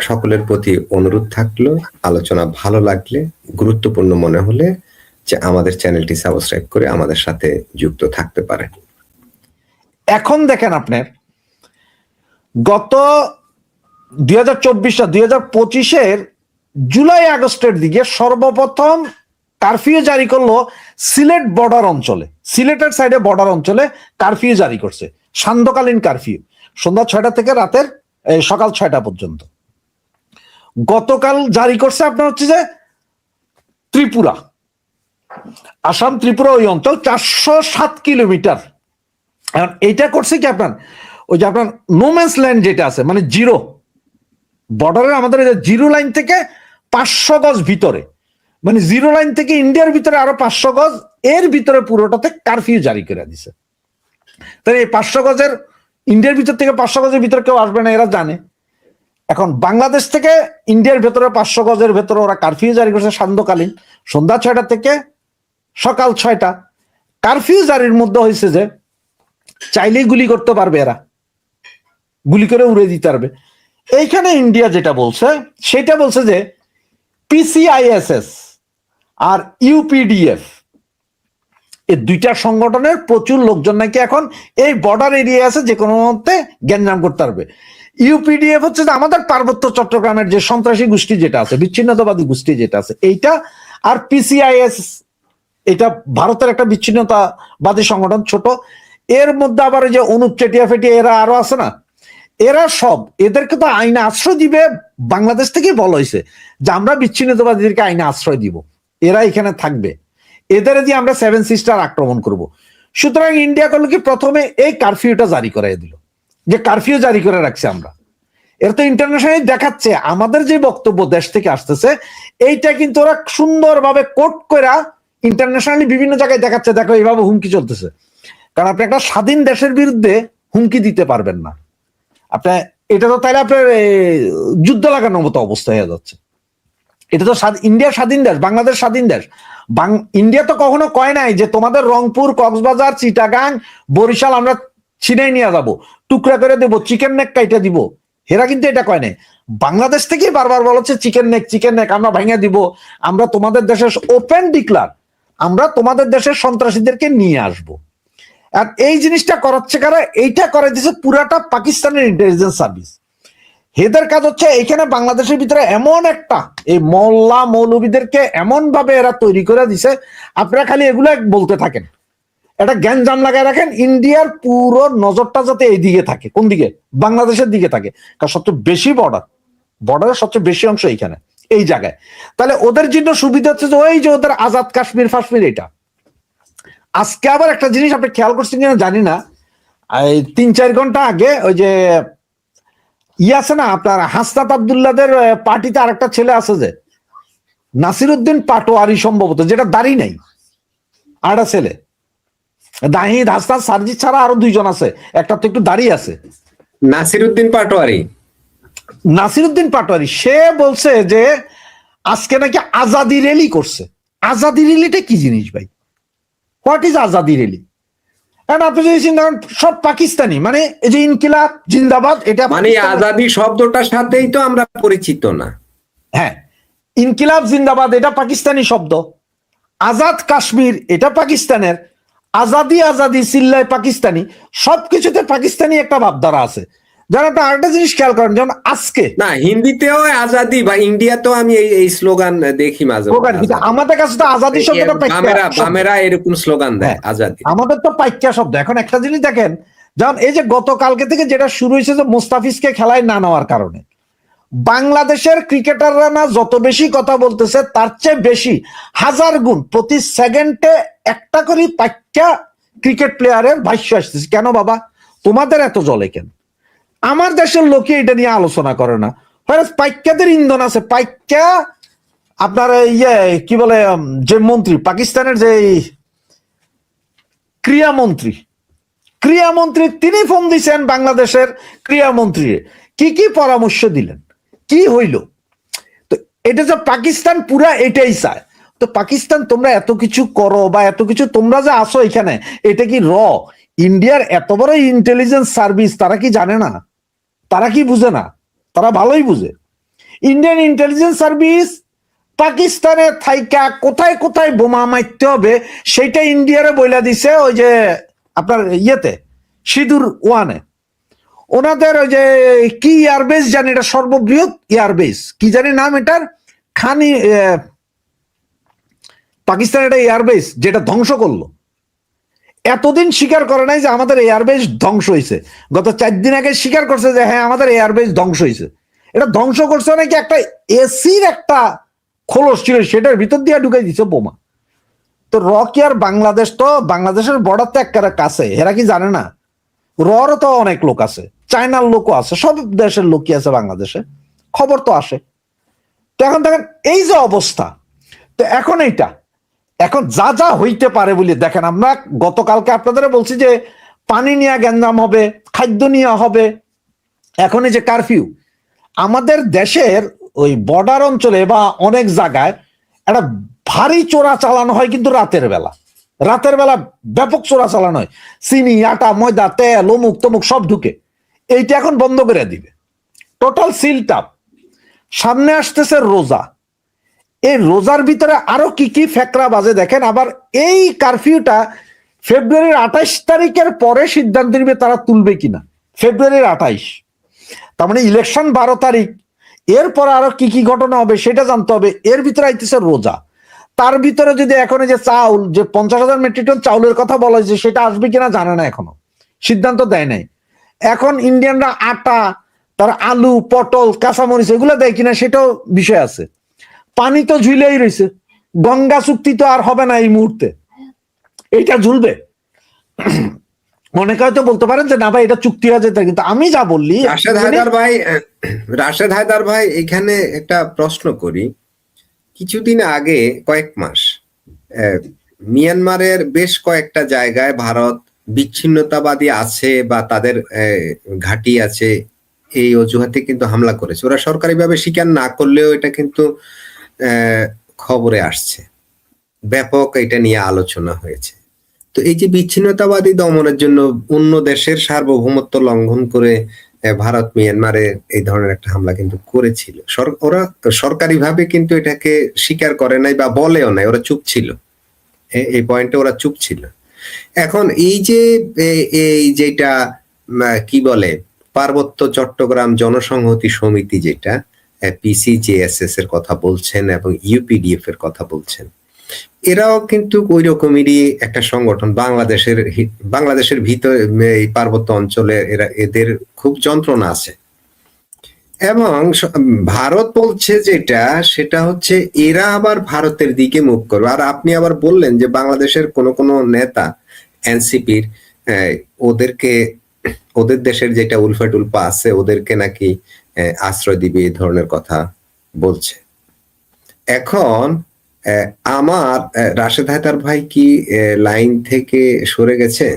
সকলের প্রতি অনুরোধ থাকলো, আলোচনা ভালো লাগলে, গুরুত্বপূর্ণ মনে হলে যে আমাদের চ্যানেলটি সাবস্ক্রাইব করে আমাদের সাথে যুক্ত থাকতে পারেন। এখন দেখেন আপনার গত 2024-2025 জুলাই আগস্টের দিকে সর্বপ্রথম কারফিউ জারি করলো সিলেট বর্ডার অঞ্চলে, সিলেটের সাইডে বর্ডার অঞ্চলে কারফিউ জারি করছে, সান্ধ্যকালীন কারফিউ, সন্ধ্যা 6টা থেকে রাতের সকাল 6টা পর্যন্ত। গতকাল জারি করছে আপনার হচ্ছে যে ত্রিপুরা, আসাম ত্রিপুরা ওই অঞ্চল 407 কিলোমিটার। এখন এইটা করছে কি আপনার ওই যে আপনার নোম্যান্স ল্যান্ড যেটা আছে, মানে জিরো বর্ডারের আমাদের জিরো লাইন থেকে 500 গজ ভিতরে, মানে জিরো লাইন থেকে ইন্ডিয়ার ভিতরে আরো 500 গজ, এর ভিতরে পুরোটাতে কারফিউ জারি করে দিছে। তাই এই 500 গজের ইন্ডিয়ার ভিতর থেকে 500 গজের ভিতরে কেউ আসবে না, এরা জানে। এখন বাংলাদেশ থেকে ইন্ডিয়ার ভেতরে 500 গজের ভেতরে ওরা কারফিউ জারি করছে সান্ধ্যকালীন, সন্ধ্যা 6টা থেকে সকাল 6টা। কারফিউ জারির মধ্যে হয়েছে যে চাইলেই গুলি করতে পারবে, এরা গুলি করে উড়ে দিতে পারবে। এইখানে ইন্ডিয়া যেটা বলছে সেটা বলছে যে পিসিআইএসএস আর ইউপিডিএফ এই দুইটা সংগঠনের প্রচুর লোকজন নাকি এখন এই বর্ডার এরিয়া আছে, যে কোনো মতে গ্যাঞ্জাম করতে পারবে। ইউপিডিএফ হচ্ছে যে আমাদের পার্বত্য চট্টগ্রামের যে সন্ত্রাসী গোষ্ঠী যেটা আছে, বিচ্ছিন্নতাবাদী গোষ্ঠী যেটা আছে এইটা, আর পিসিআইএস এটা ভারতের একটা বিচ্ছিন্নতাবাদী সংগঠন ছোট, এর মধ্যে আবার যে অনুপ চেটিয়া ফেটিয়া এরা আরো আছে না, এরা সব এদেরকে তো আইনে আশ্রয় দিবে। বাংলাদেশ থেকে বলা হয়েছে যে আমরা বিচ্ছিন্নতাবাদীদেরকে আইনে আশ্রয় দিব, এরা এখানে থাকবে, এদের দিয়ে আমরা 7 সিস্টার আক্রমণ করব। সুতরাং ইন্ডিয়া করলো কি প্রথমে এই কারফিউটা জারি করাই দিল, যে কারফিউ জারি করে রাখছে আমরা। এর তো ইন্টারন্যাশনালি দেখাচ্ছে আমাদের যে বক্তব্য দেশ থেকে আসতেছে এইটা কিন্তু ওরা সুন্দরভাবে কোট করে ইন্টারন্যাশনালি বিভিন্ন জায়গায় দেখাচ্ছে, দেখো এইভাবে হুমকি চলতেছে। কারণ আপনি একটা স্বাধীন দেশের বিরুদ্ধে হুমকি দিতে পারবেন না, আপনার এটা তো তাইলে আপনার যুদ্ধ লাগানোর মতো অবস্থা হয়ে যাচ্ছে। এটা তো ইন্ডিয়া স্বাধীন দেশ, বাংলাদেশ স্বাধীন দেশ। ইন্ডিয়া তো কখনো কয় নাই যে তোমাদের রংপুর, কক্সবাজার, চিটাগাং, বরিশাল আমরা ছিনাই নিয়ে যাবো, টুকরা করে দেবো, চিকেন নেক কাইটা দিব। এরা কিন্তু এটা কয় নাই। বাংলাদেশ থেকেই বারবার বলছে চিকেন নেক আমরা ভাঙিয়ে দিব, আমরা তোমাদের দেশের ওপেন ডিক্লার, আমরা তোমাদের দেশের সন্ত্রাসীদেরকে নিয়ে আসবো। আর এই জিনিসটা করাচ্ছে কারা, এইটা করে দিচ্ছে পুরাটা পাকিস্তানের ইন্টেলিজেন্স সার্ভিস। এদের কাজ হচ্ছে এখানে বাংলাদেশের ভিতরে এমন একটা এই মোল্লা মৌলবীদেরকে এমন ভাবে এরা তৈরি করে দিছে, আপনারা খালি এগুলো বলতে থাকেন, এটা জ্ঞানজাম লাগায় রাখেন, ইন্ডিয়ার পুরো নজরটা যাতে এই দিকে থাকে। কোন দিকে? বাংলাদেশের দিকে থাকে, কারণ সবচেয়ে বেশি বর্ডারের সবচেয়ে বেশি অংশ এইখানে, এই জায়গায়। তাহলে ওদের জন্য সুবিধা হচ্ছে যে ওই যে ওদের আজাদ কাশ্মীর ফাশ্মীর। এটা আজকে আবার একটা জিনিস আপনি খেয়াল করছেন কিনা জানি না, এই 3-4 ঘন্টা আগে ওই যে আছে না আপনার হাসনাত আব্দুল্লাহদের পার্টিতে আরেকটা ছেলে আছে যে নাসিরউদ্দিন পাটোয়ারি, সম্ভবত, যেটা দাড়ি নাই, আরেকটা ছেলে দাহিদ হাসনাত সারজিৎ ছাড়া আরো 2 জন আছে, একটা তো একটু দাড়ি আছে, নাসিরউদ্দিন পাটোয়ারি। সে বলছে যে আজকে নাকি আজাদি র্যালি করছে। আজাদি র্যালিটা কি জিনিস ভাই? What is Azadi rally? আপনি যদি চিন্তা করেন সব পাকিস্তানি, মানে এই যে ইনকিলাব জিন্দাবাদ, এটা মানে আজাদি শব্দটার সাথেই তো আমরা পরিচিত না। হ্যাঁ, ইনকিলাব জিন্দাবাদ এটা পাকিস্তানি শব্দ, আজাদ কাশ্মীর এটা পাকিস্তানের, আজাদি সিল্লায় পাকিস্তানি, সবকিছুতে পাকিস্তানি একটা ভাবধারা আছে। যারা আপনি আরেকটা জিনিস খেয়াল করেন, যেমন আজকে না হিন্দিতেও আজাদি বা ইন্ডিয়াতেও আমি এই স্লোগান দেখি মাঝে মাঝে। আমাদের কাছে তো আজাদি শব্দটা বামেরা এরকম স্লোগান দেয় আজাদি, আমাদের তো পাইক্যা শব্দ। এখন একটা জিনিস দেখেন, যেমন এই যে গতকালকে থেকে যেটা শুরু হয়েছে যে মুস্তাফিজকে খেলায় না নেওয়ার কারণে বাংলাদেশের ক্রিকেটাররা না যত বেশি কথা বলতেছে তার চেয়ে বেশি 1000 গুণ প্রতি সেকেন্ডে একটা করে পাইক্যা ক্রিকেট প্লেয়ারের ভাষ্য আসতেছে। কেন বাবা তোমাদের এত জলে কেন? আমার দেশের লোকে এটা নিয়ে আলোচনা করে না। পাইক্যাদের ইন্ধন আছে, পাইক্যা আপনার কি বলে যে মন্ত্রী পাকিস্তানের যে ক্রীড়ামন্ত্রী তিনি ফোন দিয়েছেন বাংলাদেশের ক্রীড়ামন্ত্রী, কি পরামর্শ দিলেন, কি হইল? তো এটা যে পাকিস্তান পুরা এটাই চায়। তো পাকিস্তান তোমরা এত কিছু করো বা এত কিছু তোমরা যে আসো এখানে, এটা কি ইন্ডিয়ার এত বড় ইন্টেলিজেন্স সার্ভিস তারা কি জানে না? তারা কি বুঝে না? তারা ভালোই বুঝে। ইন্ডিয়ান ইন্টেলিজেন্স সার্ভিস পাকিস্তানে থাইকা কোথায় কোথায় বোমা মারতে হবে সেটা ইন্ডিয়ারে বইলা দিছে ওই যে আপনার ইয়েতে সিঁদুর ওয়ানে ওনাদের ওই যে কি এয়ারবেস জানি এটা সর্ববৃহৎ এয়ারবেস কি জানি নাম এটার খানি পাকিস্তান এটা এয়ারবেস যেটা ধ্বংস করলো এতদিন স্বীকার করে নাই যে আমাদের এয়ারবেস ধ্বংস হয়েছে গত 4 দিন আগে স্বীকার করছে যে হ্যাঁ আমাদের এয়ারবেস ধ্বংস হয়েছে এটা ধ্বংস করছে নাকি একটা এসির একটা খোলস ছিল সেটার ভিতর দিয়ে ঢুকাই দিচ্ছে বোমা তো র কি আর বাংলাদেশ তো বাংলাদেশের বর্ডার তো একেবারে কাছে এরা কি জানে না রর তো অনেক লোক আছে চায়নার লোকও আছে সব দেশের লোকই আছে বাংলাদেশে খবর তো আসে তো এখন দেখেন এই যে অবস্থা তো এখন এইটা এখন যা যা হইতে পারে বলে দেখেন আমরা গতকালকে আপনাদের বলছি যে পানি নিয়ে গ্যাঞ্জাম হবে খাদ্য নিয়ে হবে এখন এই যে কারফিউ আমাদের দেশের ওই বর্ডার অঞ্চলে বা অনেক জায়গায় একটা ভারী চোরা চালানো হয় কিন্তু রাতের বেলা ব্যাপক চোরা চালানো হয় চিনি আটা ময়দা তেল অমুক তমুক সব ঢুকে এইটা এখন বন্ধ করে দিবে টোটাল সিলটাপ সামনে আসতেছে রোজা এই রোজার ভিতরে আরো কি কি ফ্যাকরা বাজে দেখেন আবার এই কারফিউটা ফেব্রুয়ারির 28 তারিখের পরে সিদ্ধান্ত নিবে তারা তুলবে কিনা ফেব্রুয়ারির 28 তার মানে ইলেকশন 12 তারিখ এরপর আরো কি কি ঘটনা হবে সেটা জানতে হবে এর ভিতরে আইতেছে রোজা তার ভিতরে যদি এখন যে চাউল যে 50,000 মেট্রিক টন চাউলের কথা বলা হয়েছে সেটা আসবে কিনা জানে না এখনো সিদ্ধান্ত দেয় নাই এখন ইন্ডিয়ানরা আটা তার আলু পটল কাঁচামরিচ এগুলো দেয় কিনা সেটাও বিষয় আছে পানি তো ঝুলেই রয়েছে গঙ্গা চুক্তি তো আর হবে না এই মুহূর্তে এইটা ঝুলবে অনেকে হয়তো বলতে পারেন যে না ভাই এটা চুক্তি হয়ে যেতে কিন্তু আমি যা বললি রাশেদ হায়দার ভাই এখানে একটা প্রশ্ন করি কিছুদিন আগে কয়েক মাস মিয়ানমারের বেশ কয়েকটা জায়গায় ভারত বিচ্ছিন্নতাবাদী আছে বা তাদের ঘাঁটি আছে এই অজুহাতে কিন্তু হামলা করেছে ওরা সরকারিভাবে স্বীকার না করলেও এটা কিন্তু খবরে আসছে ব্যাপক এটা নিয়ে আলোচনা হয়েছে তো এই যে বিচ্ছিন্নতাবাদী দমনের জন্য অন্য দেশের সার্বভৌমত্ব লঙ্ঘন করে ভারত মিয়ানমারে এই ধরনের একটা হামলা কিন্তু করেছিল ওরা সরকারিভাবে কিন্তু এটাকে স্বীকার করে নাই বা বলেও নাই ওরা চুপ ছিল এই পয়েন্টে ওরা চুপ ছিল এখন এই যে এই যেটা কি বলে পার্বত্য চট্টগ্রাম জনসংহতি সমিতি যেটা পিসিজেএসএস এর কথা বলছেন এবং ইউপিডিএফ এর কথা বলছেন এরাও কিন্তু ওই রকমেরই একটা সংগঠন বাংলাদেশের ভিতরে এই পার্বত্য অঞ্চলে এদের খুব যন্ত্রণা আছে এবং ভারত বলছে যেটা সেটা হচ্ছে এরা আবার ভারতের দিকে মুখ করবে আর আপনি আবার বললেন যে বাংলাদেশের কোন নেতা এনসিপির ওদের দেশের যেটা উলফা টুলফা আছে ওদেরকে নাকি আশ্রয় দিবে এই ধরনের কথা বলছে এখন আমার রাশেদ হায়দার ভাই কি লাইন থেকে সরে গেছে